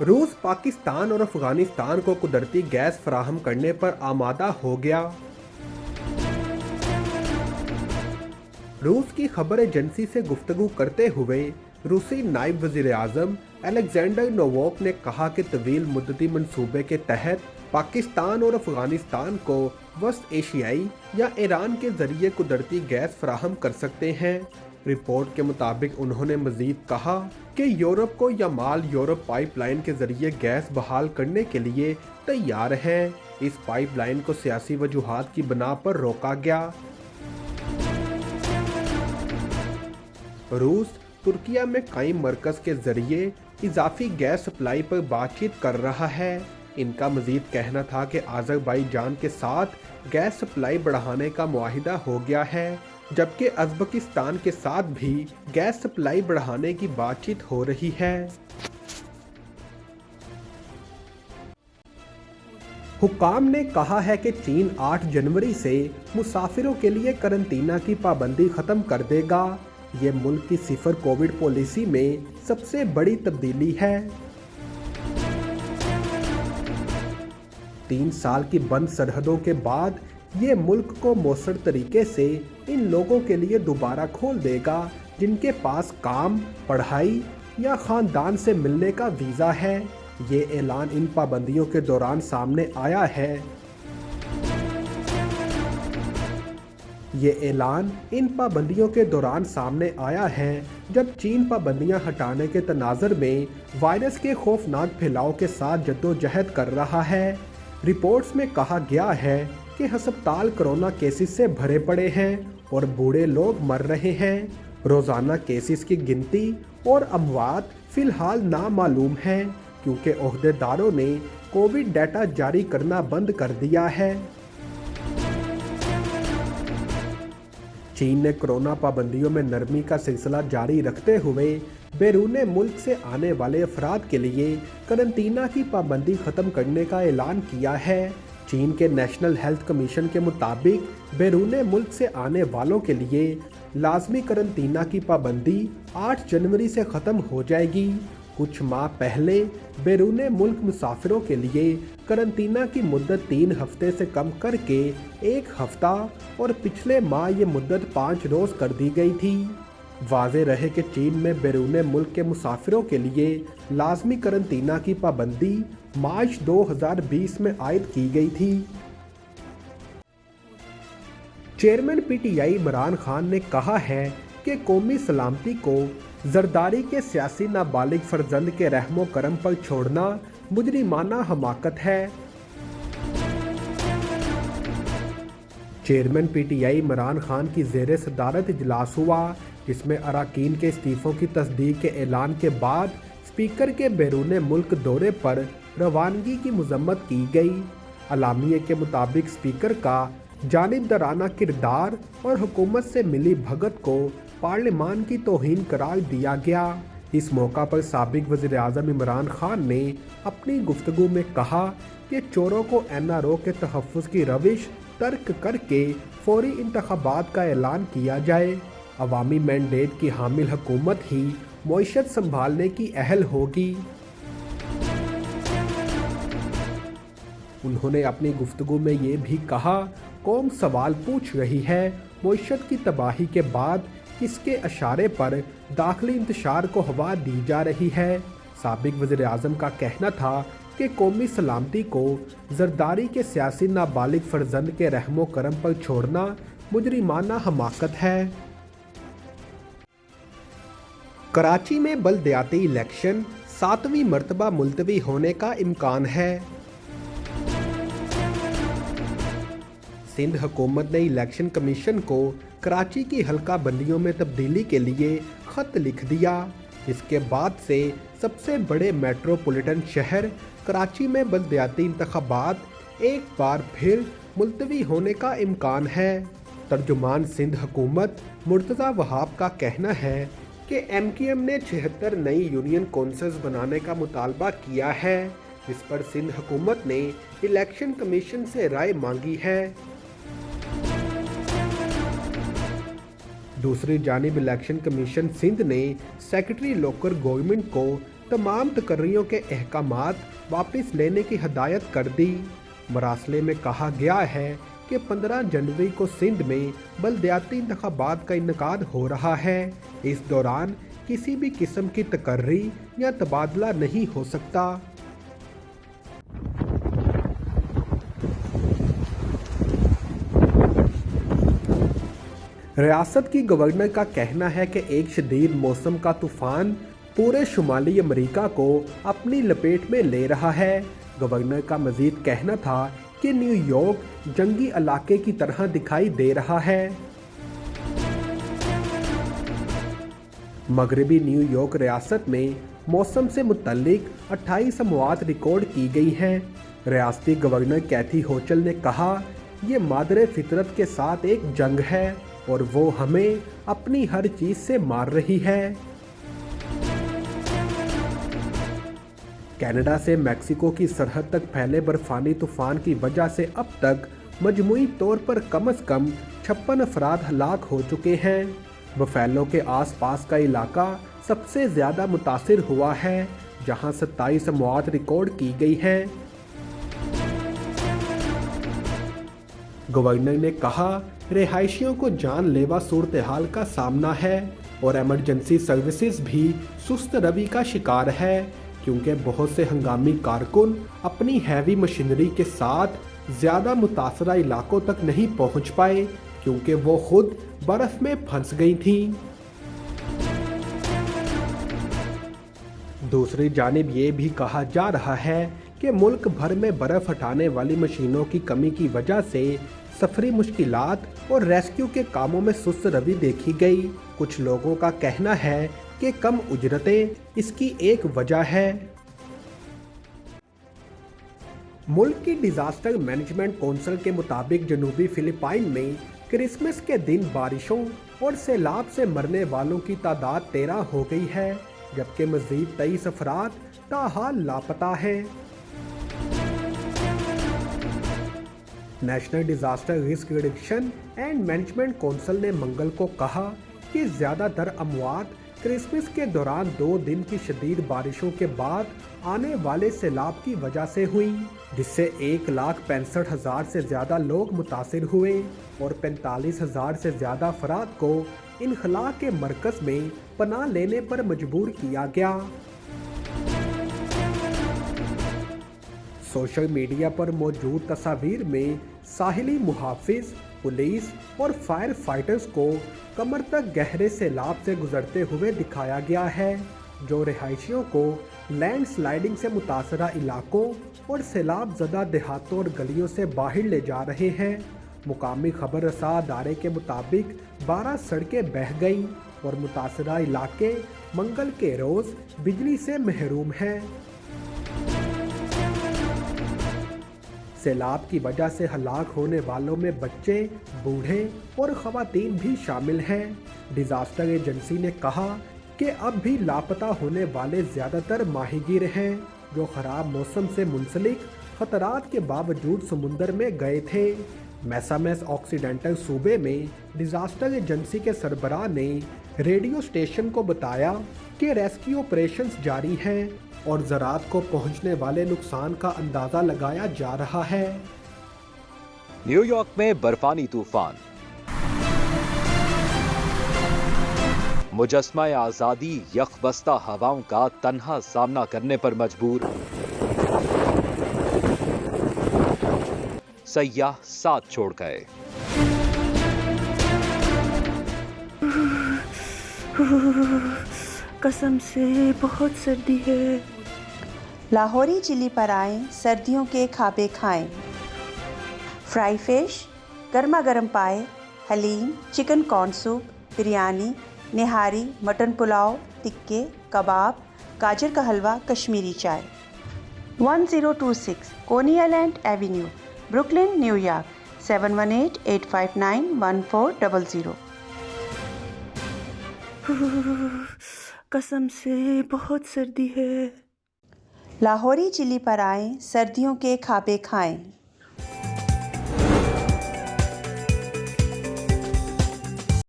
रूस पाकिस्तान और अफगानिस्तान को कुदरती गैस फराहम करने पर आमादा हो गया। रूस की खबर एजेंसी से गुफ्तगू करते हुए रूसी नायब वज़ीर आज़म अलेक्जेंडर नोवाक ने कहा कि तवील मुद्दती मंसूबे के तहत पाकिस्तान और अफगानिस्तान को वस्त एशियाई या ईरान के जरिए कुदरती गैस फराहम कर सकते हैं। रिपोर्ट के मुताबिक उन्होंने मजीद कहा कि यूरोप को यमाल यूरोप पाइपलाइन के जरिए गैस बहाल करने के लिए तैयार है। इस पाइपलाइन को सियासी वजूहात की बिना पर रोका गया। रूस तुर्किया में कायम मरकज के जरिए इजाफी गैस सप्लाई पर बातचीत कर रहा है। इनका मजीद कहना था कि अज़रबैजान के साथ गैस सप्लाई बढ़ाने का मुआहिदा हो गया है, जबकि उज़्बेकिस्तान के साथ भी गैस सप्लाई बढ़ाने की बातचीत हो रही है। हुक्काम ने कहा है कि चीन 8 जनवरी से मुसाफिरों के लिए करंटीना की पाबंदी खत्म कर देगा। ये मुल्क की सिफर कोविड पॉलिसी में सबसे बड़ी तब्दीली है। 3 साल की बंद सरहदों के बाद ये मुल्क को मौसर तरीके से इन लोगों के लिए दोबारा खोल देगा जिनके पास काम, पढ़ाई या ख़ानदान से मिलने का वीज़ा है। ये ऐलान इन पाबंदियों के दौरान सामने आया है। जब चीन पाबंदियां हटाने के तनाज़र में वायरस के खौफनाक फैलाव के साथ जद्दोजहद कर रहा है। रिपोर्ट्स में कहा गया है कि अस्पताल कोरोना केसेस से भरे पड़े हैं और बूढ़े लोग मर रहे हैं। रोज़ाना केसेस की गिनती और अमवात फ़िलहाल नामालूम है, क्योंकि ओहदेदारों ने कोविड डाटा जारी करना बंद कर दिया है। चीन ने कोरोना पाबंदियों में नरमी का सिलसिला जारी रखते हुए बैरून मुल्क से आने वाले अफराद के लिए करंटीना की पाबंदी ख़त्म करने का ऐलान किया है। चीन के नेशनल हेल्थ कमीशन के मुताबिक बैरून मुल्क से आने वालों के लिए लाजमी करंटीना की पाबंदी 8 जनवरी से ख़त्म हो जाएगी। कुछ माह पहले बैरून मुल्क मुसाफिरों के लिए करंटीना की मुद्दत 3 हफ्ते से कम करके 1 हफ्ता और पिछले माह ये मुद्दत 5 रोज़ कर दी गई थी। वाज़े रहे कि चीन में बैरून मुल्क के मुसाफिरों के लिए लाजमी करंटीना की पाबंदी मार्च 2020 में आयद की गई थी। चेयरमैन पीटीआई इमरान खान ने कहा है कि कौमी सलामती को जरदारी के सियासी नाबालिग फर्जंद के रहमो करम पर छोड़ना मुजरिमाना हमाकत है। चेयरमैन पीटीआई इमरान खान की ज़ेरे सदारत इजलास हुआ, जिसमें अरकान के इस्तीफ़ों की तस्दीक के ऐलान के बाद स्पीकर के बैरून मुल्क दौरे पर रवानगी की मजम्मत की गई। अलामिये के मुताबिक स्पीकर का जानिबदाराना किरदार और हुकूमत से मिली भगत को पार्लिमान की तौहीन करार दिया गया। इस मौका पर साबिक वज़ीर आज़म इमरान खान ने अपनी गुफ्तगू में कहा कि चोरों को NRO के तहफ़्फ़ुज़ की रविश तर्क करके फौरी इंतख़ाबात का ऐलान किया जाए। अवामी मैंडेट की हामिल हुकूमत ही मईशत संभालने की अहल होगी। उन्होंने अपनी गुफ्तगू में ये भी कहा, कौम सवाल पूछ रही है, मईशत की तबाही के बाद किसके इशारे पर दाखिली इंतशार को हवा दी जा रही है। साबिक वज़ीर आज़म का कहना था कि कौमी सलामती को जरदारी के सियासी नाबालिग फर्जंद के रहमो करम पर छोड़ना मुजरिमाना हमाकत है। कराची में बल्दियाती इलेक्शन 7वीं मरतबा मुलतवी होने का इम्कान है। सिंध हुकूमत ने इलेक्शन कमीशन को कराची की हल्का बंदियों में तब्दीली के लिए ख़त लिख दिया। इसके बाद से सबसे बड़े मेट्रोपॉलिटन शहर कराची में बल्दियाती इंतखाबात एक बार फिर मुलतवी होने का इम्कान है। तर्जुमान सिंध हुकूमत मुर्तज़ा वहाब का कहना है कि MQM ने 76 नई यूनियन कौंसल्स बनाने का मुतालबा किया है, जिस पर सिंध हुकूमत ने इलेक्शन कमीशन से राय मांगी है। दूसरी जानिब इलेक्शन कमीशन सिंध ने सेक्रेटरी लोकल गवर्नमेंट को तमाम तकर्रियों के अहकामात वापस लेने की हदायत कर दी। मरासले में कहा गया है कि 15 जनवरी को सिंध में बलदियाती इंतखाबात का इनेकाद हो रहा है। इस दौरान किसी भी किस्म की तकर्री या तबादला नहीं हो सकता। रियासत की गवर्नर का कहना है कि एक शदीद मौसम का तूफान पूरे शुमाली अमेरिका को अपनी लपेट में ले रहा है। गवर्नर का मजीद कहना था कि न्यूयॉर्क जंगी इलाके की तरह दिखाई दे रहा है। मगरबी न्यूयॉर्क रियासत में मौसम से मुतल्लिक 28 अमवात रिकॉर्ड की गई हैं। रियासती गवर्नर कैथी होचल ने कहा, ये मादरे फितरत के साथ एक जंग है और वो हमें अपनी हर चीज से मार रही है। कनाडा से मैक्सिको की सरहद तक फैले बर्फानी तूफान की वजह से अब तक मजमूई तौर पर कम से कम 56 अफराद हलाक हो चुके हैं। बफेलो के आसपास का इलाका सबसे ज़्यादा मुतासिर हुआ है, जहां 27 अमवात रिकॉर्ड की गई हैं। गवर्नर ने कहा, रिहायशियों को जानलेवा सूरत हाल का सामना है और एमरजेंसी सर्विसेज भी सुस्त रवि का शिकार है, क्योंकि बहुत से हंगामी कारकुन अपनी हैवी मशीनरी के साथ ज़्यादा मुतासरा इलाकों तक नहीं पहुंच पाए, क्योंकि वो खुद बर्फ में फंस गई थीं। दूसरी जानिब ये भी कहा जा रहा है कि मुल्क भर में बर्फ हटाने वाली मशीनों की कमी की वजह से सफरी मुश्किलात और रेस्क्यू के कामों में सुस्त रवि देखी गई। कुछ लोगों का कहना है कि कम उजरतें इसकी एक वजह है। मुल्क की डिजास्टर मैनेजमेंट कौंसिल के मुताबिक जनूबी फिलिपाइन में क्रिसमस के दिन बारिशों और सैलाब से मरने वालों की तादाद 13 हो गई है, जबकि मजीद 23 अफराद ताहाल लापता हैं। National disaster risk reduction and management council ने मंगल को कहा कि ज़्यादातर अमवात क्रिसमस के दौरान 2 दिन की शदीद बारिशों के बाद आने वाले सैलाब की वजह से हुई, जिससे 1,65,000 से ज़्यादा लोग मुतासिर हुए और 45,000 से ज़्यादा अफराद को इनखला के मरकज़ में पनाह लेने पर मजबूर किया गया। सोशल मीडिया पर मौजूद तस्वीर में साहिली मुहाफिज, पुलिस और फायर फाइटर्स को कमर तक गहरे सैलाब से गुजरते हुए दिखाया गया है, जो रिहायशियों को लैंड स्लाइडिंग से मुतासरा इलाकों और सैलाब ज़दा देहातों और गलियों से बाहर ले जा रहे हैं। मुकामी खबर रसा अदारे के मुताबिक 12 सड़कें बह गईं और मुतासरा इलाके मंगल के रोज़ बिजली से महरूम हैं। सैलाब की वजह से हलाक होने वालों में बच्चे, बूढ़े और ख़वातीन भी शामिल हैं। डिजास्टर एजेंसी ने कहा कि अब भी लापता होने वाले ज़्यादातर माहीगीर हैं, जो ख़राब मौसम से मुंसलिक ख़तरात के बावजूद समुंदर में गए थे। मैसामेस ऑक्सीडेंटल सूबे में डिजास्टर एजेंसी के सरबराह ने रेडियो स्टेशन को बताया कि रेस्क्यू ऑपरेशंस जारी हैं और ज़रात को पहुंचने वाले नुकसान का अंदाज़ा लगाया जा रहा है। न्यूयॉर्क में बर्फानी तूफान, मुजस्मा आज़ादी यकबस्ता हवाओं का तन्हा सामना करने पर मजबूर, सयाह साथ छोड़ गए। कसम से बहुत सर्दी है। लाहौरी चिली पर आएँ, सर्दियों के खाबे खाएं। फ्राई फिश, गर्मा गर्म paya, haleem, chicken corn soup, biryani, nihari, mutton pulao, टिक्के, कबाब, गाजर का हलवा, कश्मीरी चाय। 1026 कोनी आइलैंड एवेन्यू, ब्रुकलिन, न्यूयॉर्क 7188591400। कसम से बहुत सर्दी है। लाहौरी चिली पर आएँ, सर्दियों के खाबे खाएं।